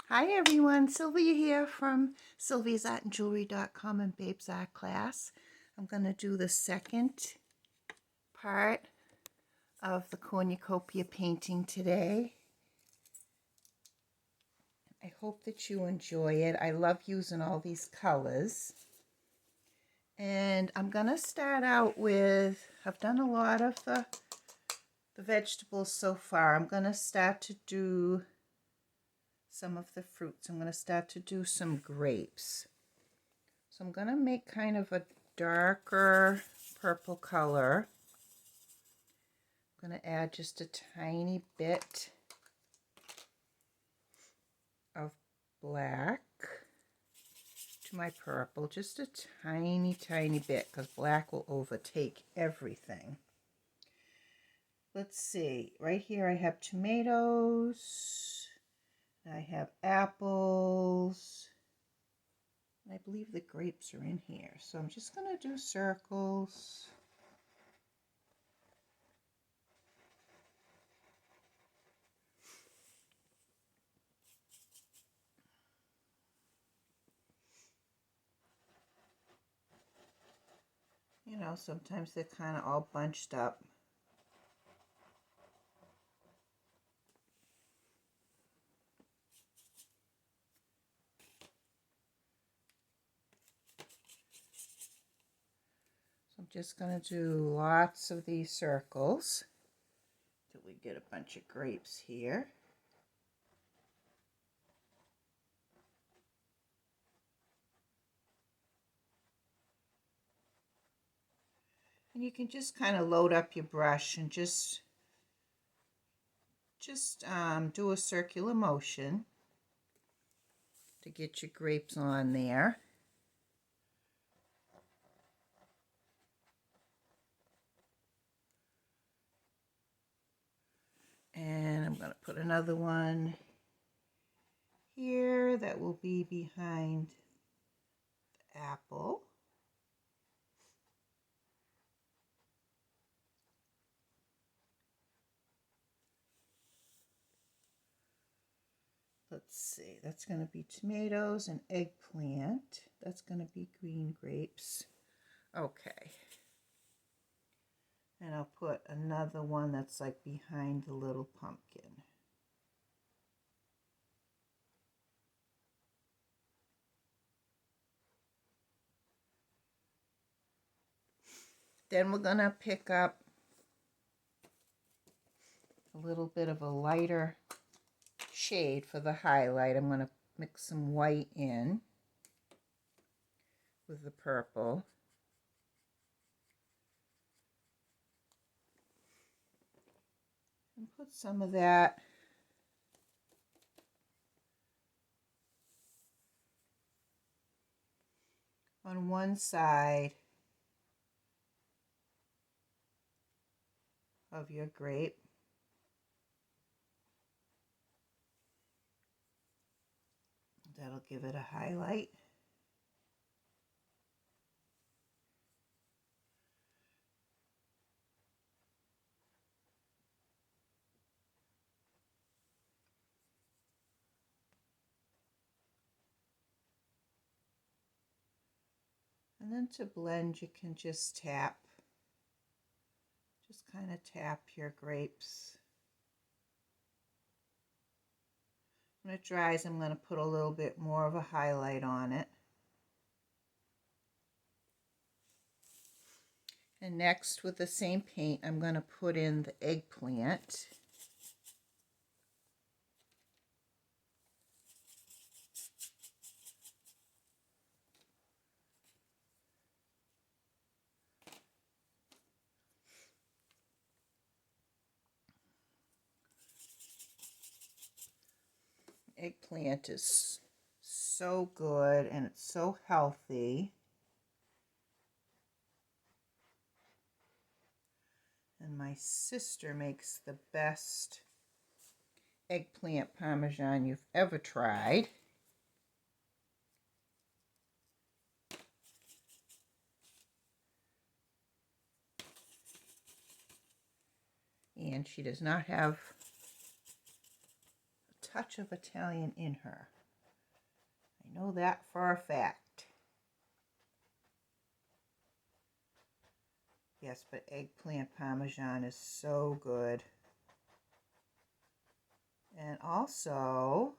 Hi everyone, Sylvia here from sylviasartandjewelry.com and Babes Art Class. I'm going to do the second part of the Cornucopia painting today. I hope that you enjoy it. I love using all these colors. And I'm going to start out with, I've done a lot of the vegetables so far. I'm going to start to do some of the fruits. I'm going to start to do some grapes. So I'm going to make kind of a darker purple color. I'm going to add just a tiny bit of black to my purple. Just a tiny bit, because black will overtake everything. Let's see. Right here I have tomatoes. I have apples. I believe the grapes are in here. So I'm just going to do circles. You know, sometimes they're kind of all bunched up. So I'm just going to do lots of these circles till we get a bunch of grapes here. And you can just kind of load up your brush and just do a circular motion to get your grapes on there. And I'm going to put another one here that will be behind the apple. Let's see, that's going to be tomatoes and eggplant. That's going to be green grapes. Okay. And I'll put another one that's like behind the little pumpkin. Then we're going to pick up a little bit of a lighter shade for the highlight. I'm going to mix some white in with the purple. And put some of that on one side of your grape. That'll give it a highlight. And then to blend, you can just tap. Just kind of tap your grapes. When it dries, I'm going to put a little bit more of a highlight on it. And next, with the same paint, I'm going to put in the eggplant. Eggplant is so good and it's so healthy. And my sister makes the best eggplant parmesan you've ever tried. And she does not have a touch of Italian in her. know that for a fact. Yes, but eggplant parmesan is so good. And also,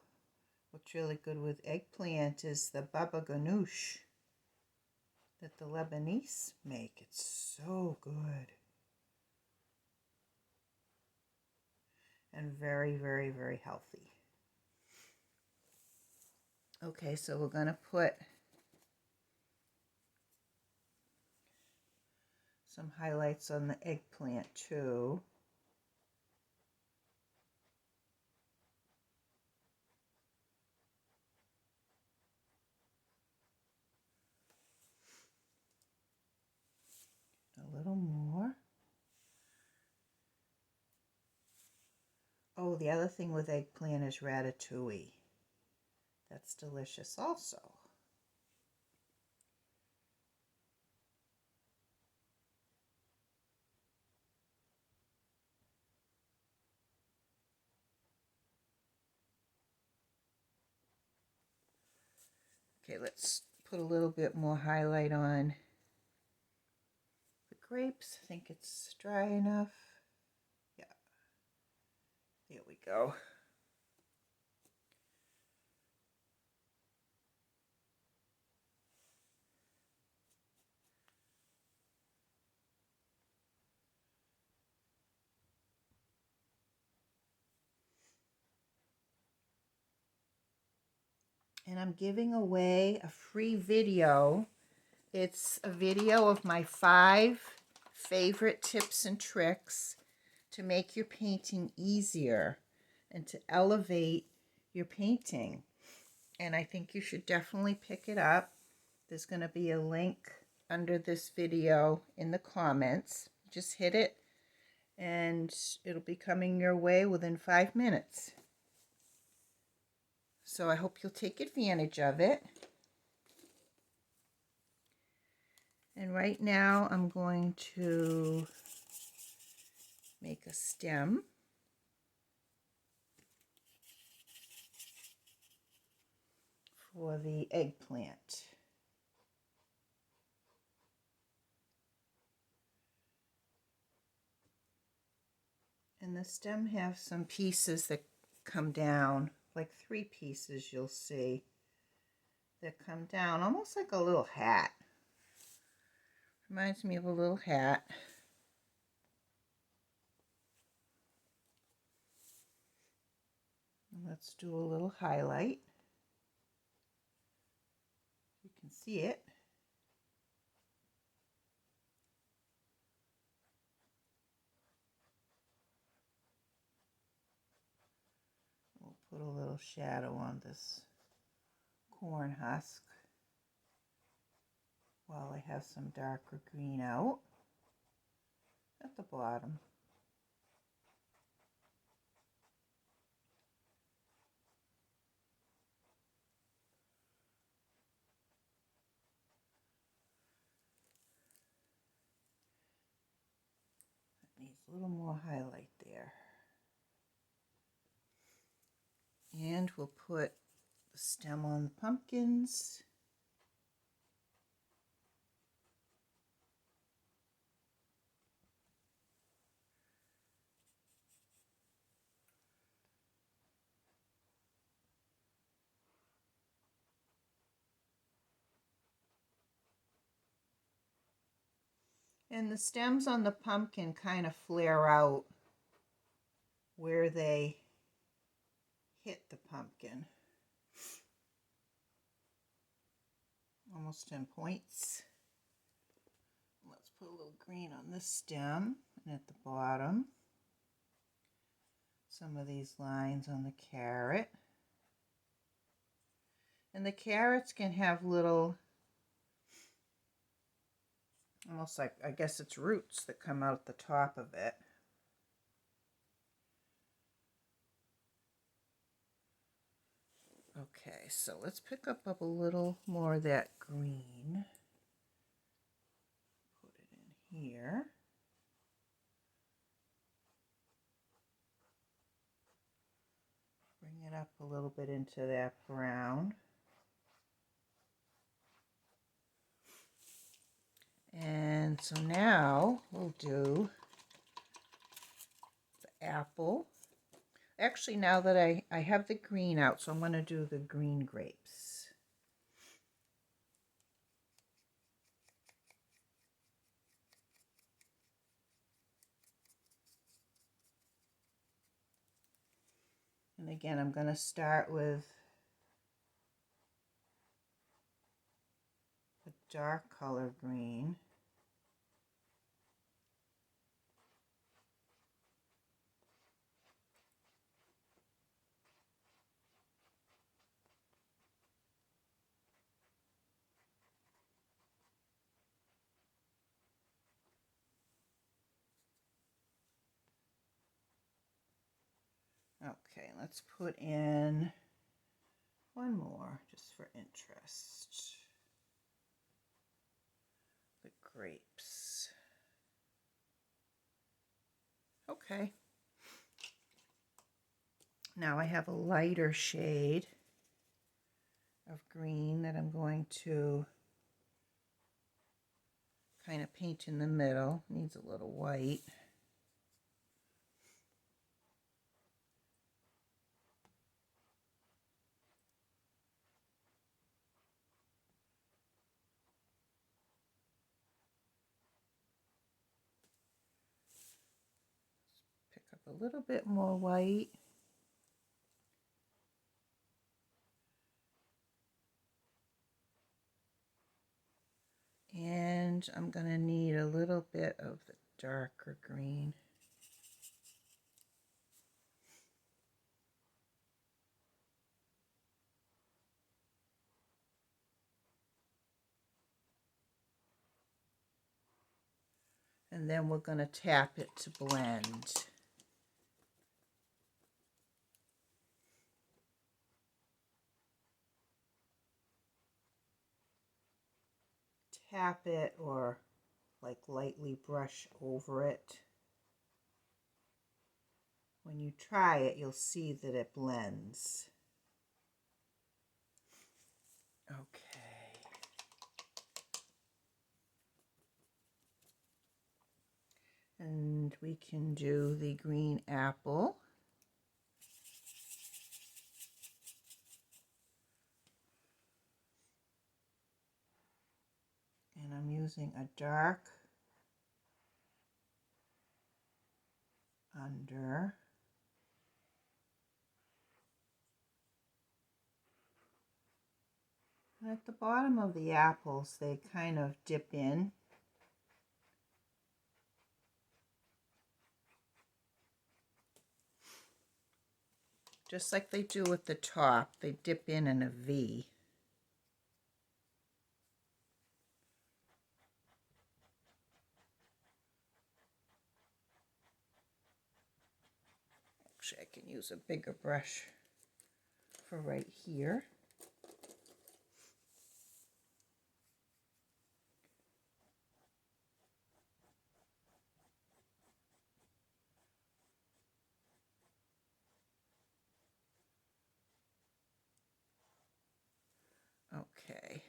what's really good with eggplant is the baba ganoush that the Lebanese make. It's so good. And very, very, very healthy. Okay, so we're going to put some highlights on the eggplant too. A little more. Oh, the other thing with eggplant is ratatouille. That's delicious also. Okay, let's put a little bit more highlight on the grapes. I think it's dry enough. Yeah, there we go. And I'm giving away a free video. It's a video of my 5 favorite tips and tricks to make your painting easier and to elevate your painting. And I think you should definitely pick it up. There's going to be a link under this video in the comments. Just hit it and it'll be coming your way within 5 minutes. So I hope you'll take advantage of it. And right now I'm going to make a stem. For the eggplant. And the stem has some pieces that come down, like 3 pieces you'll see that come down, almost like a little hat. Reminds me of a little hat. And let's do a little highlight. You can see it. We'll put a little shadow on this corn husk while I have some darker green out at the bottom. That needs a little more highlight there. And we'll put the stem on the pumpkins. And the stems on the pumpkin kind of flare out where they hit the pumpkin. Almost in points. Let's put a little green on the stem and at the bottom. Some of these lines on the carrot. And the carrots can have little, almost like, I guess it's roots that come out the top of it. Okay, so let's pick up a little more of that green. Put it in here. Bring it up a little bit into that brown. And so now we'll do the apple. Actually, now that I have the green out, so I'm going to do the green grapes. And again, I'm going to start with a dark color green. Okay, let's put in one more just for interest. The grapes. Okay. Now I have a lighter shade of green that I'm going to kind of paint in the middle. Needs a little white. Pick up a little bit more white. And I'm going to need a little bit of the darker green. And then we're going to tap it to blend. Tap it or like lightly brush over it. When you try it, you'll see that it blends. Okay. And we can do the green apple. And I'm using a dark under. And at the bottom of the apples, they kind of dip in. Just like they do at the top, they dip in a V. Actually, I can use a bigger brush for right here. Okay.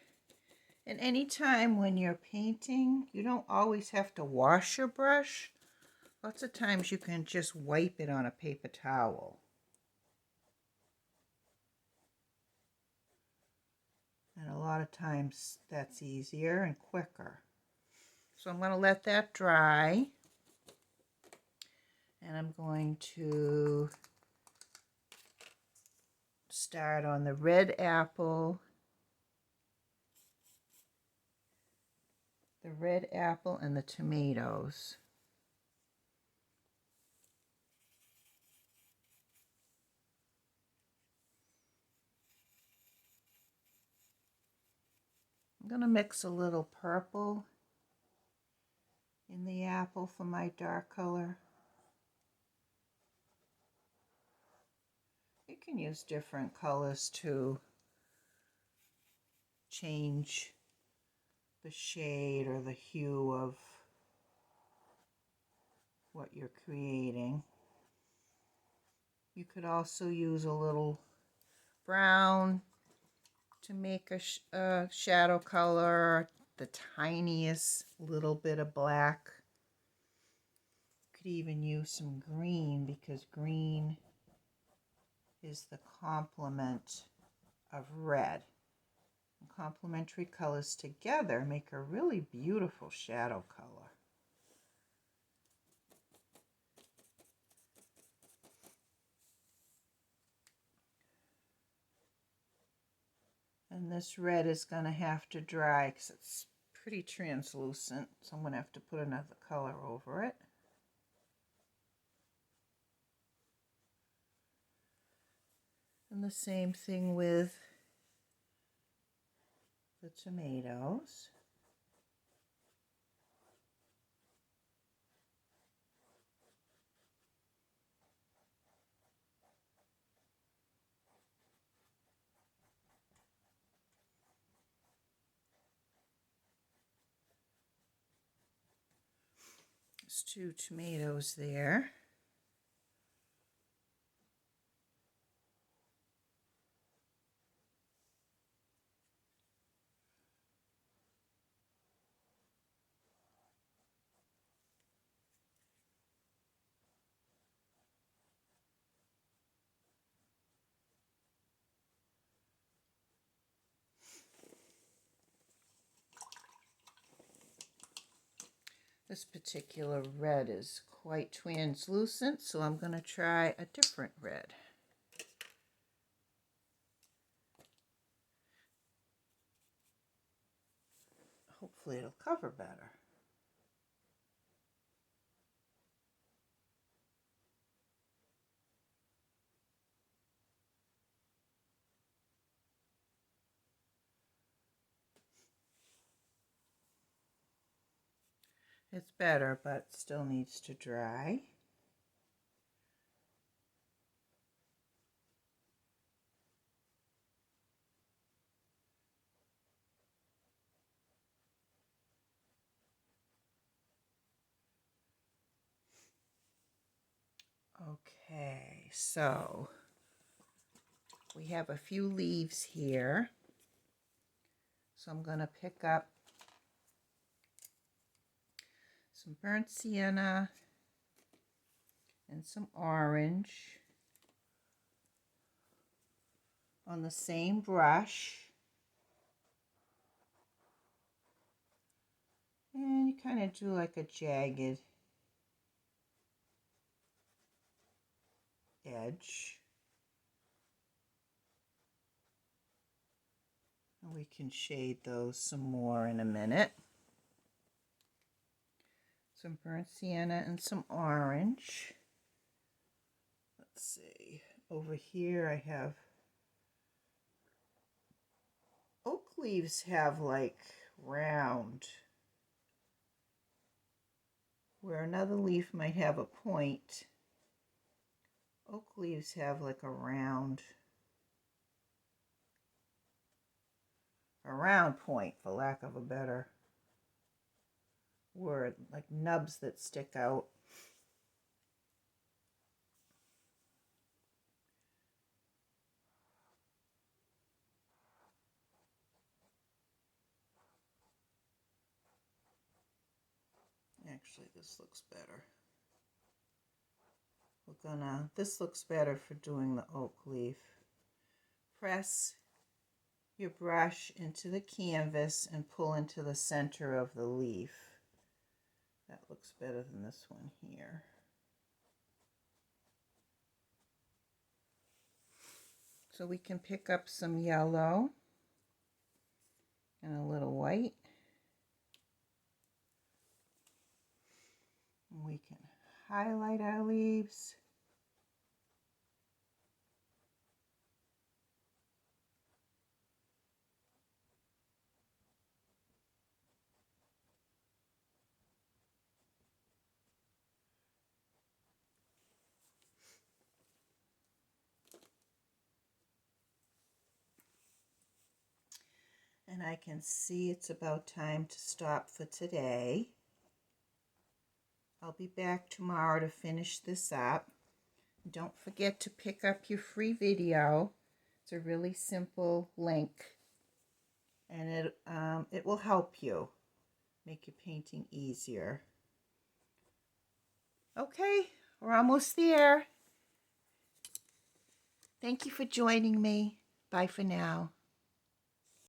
And anytime when you're painting, you don't always have to wash your brush. Lots of times you can just wipe it on a paper towel. And a lot of times that's easier and quicker. So I'm going to let that dry. And I'm going to start on the red apple. The red apple and the tomatoes. I'm going to mix a little purple in the apple for my dark color. You can use different colors to change the shade or the hue of what you're creating. You could also use a little brown to make a shadow color, the tiniest little bit of black. Could even use some green because green is the complement of red. And complementary colors together make a really beautiful shadow color. And this red is going to have to dry because it's pretty translucent, so I'm going to have to put another color over it. And the same thing with the tomatoes. There's 2 tomatoes there. This particular red is quite translucent, so I'm going to try a different red. Hopefully it'll cover better. It's better, but still needs to dry. Okay, so we have a few leaves here. So I'm going to pick up some burnt sienna and some orange on the same brush. And you kind of do like a jagged edge. And we can shade those some more in a minute. Some burnt sienna and some orange. Let's see. Over here I have oak leaves have like round, where another leaf might have a point. Oak leaves have like a round point, for lack of a better word, like nubs that stick out. Actually, this looks better. This looks better for doing the oak leaf. Press your brush into the canvas and pull into the center of the leaf. That looks better than this one here. So we can pick up some yellow and a little white. And we can highlight our leaves. And I can see it's about time to stop for today. I'll be back tomorrow to finish this up. Don't forget to pick up your free video. It's a really simple link, and it will help you make your painting easier. Okay, we're almost there. Thank you for joining me. Bye for now.